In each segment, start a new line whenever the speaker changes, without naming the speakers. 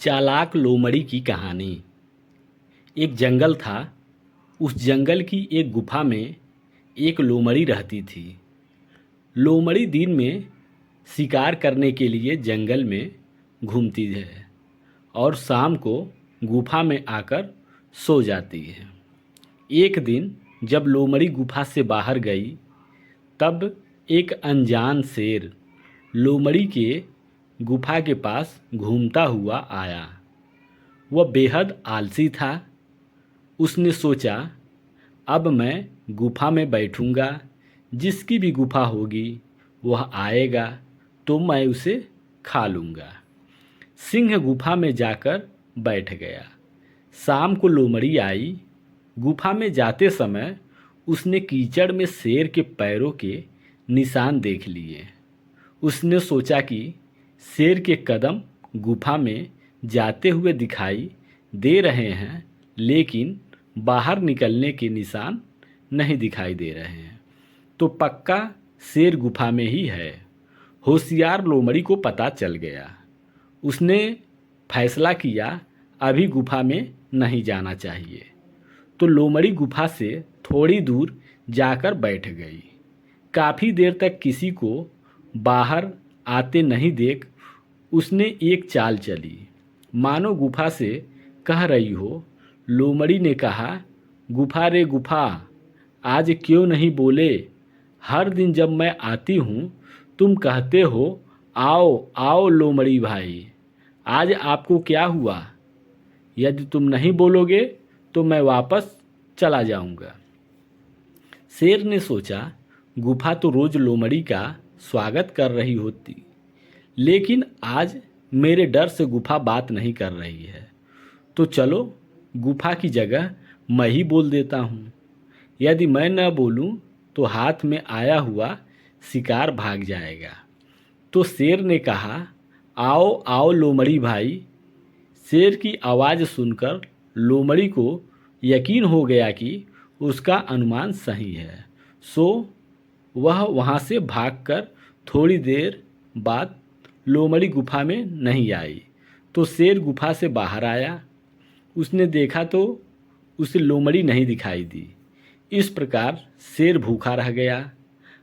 चालाक लोमड़ी की कहानी। एक जंगल था। उस जंगल की एक गुफा में एक लोमड़ी रहती थी। लोमड़ी दिन में शिकार करने के लिए जंगल में घूमती है और शाम को गुफा में आकर सो जाती है। एक दिन जब लोमड़ी गुफा से बाहर गई, तब एक अनजान शेर लोमड़ी के गुफा के पास घूमता हुआ आया। वह बेहद आलसी था। उसने सोचा, अब मैं गुफा में बैठूंगा, जिसकी भी गुफा होगी वह आएगा तो मैं उसे खा लूँगा। सिंह गुफा में जाकर बैठ गया। शाम को लोमड़ी आई। गुफा में जाते समय उसने कीचड़ में शेर के पैरों के निशान देख लिए। उसने सोचा कि शेर के कदम गुफा में जाते हुए दिखाई दे रहे हैं, लेकिन बाहर निकलने के निशान नहीं दिखाई दे रहे हैं, तो पक्का शेर गुफा में ही है। होशियार लोमड़ी को पता चल गया। उसने फैसला किया, अभी गुफा में नहीं जाना चाहिए। तो लोमड़ी गुफा से थोड़ी दूर जाकर बैठ गई। काफ़ी देर तक किसी को बाहर आते नहीं देख उसने एक चाल चली, मानो गुफा से कह रही हो। लोमड़ी ने कहा, गुफा रे गुफा, आज क्यों नहीं बोले? हर दिन जब मैं आती हूँ तुम कहते हो आओ आओ लोमड़ी भाई, आज आपको क्या हुआ? यदि तुम नहीं बोलोगे तो मैं वापस चला जाऊँगा। शेर ने सोचा, गुफा तो रोज़ लोमड़ी का स्वागत कर रही होती, लेकिन आज मेरे डर से गुफा बात नहीं कर रही है, तो चलो गुफा की जगह मैं ही बोल देता हूँ। यदि मैं न बोलूँ तो हाथ में आया हुआ शिकार भाग जाएगा। तो शेर ने कहा, आओ आओ लोमड़ी भाई। शेर की आवाज़ सुनकर लोमड़ी को यकीन हो गया कि उसका अनुमान सही है। सो वह वहाँ से भागकर थोड़ी देर बाद लोमड़ी गुफा में नहीं आई। तो शेर गुफा से बाहर आया। उसने देखा तो उसे लोमड़ी नहीं दिखाई दी। इस प्रकार शेर भूखा रह गया।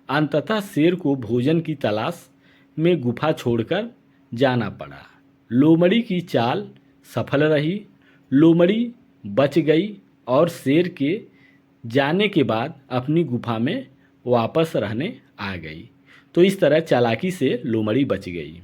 अंततः शेर को भोजन की तलाश में गुफा छोड़कर जाना पड़ा। लोमड़ी की चाल सफल रही। लोमड़ी बच गई और शेर के जाने के बाद अपनी गुफा में वापस रहने आ गई। तो इस तरह चालाकी से लोमड़ी बच गई।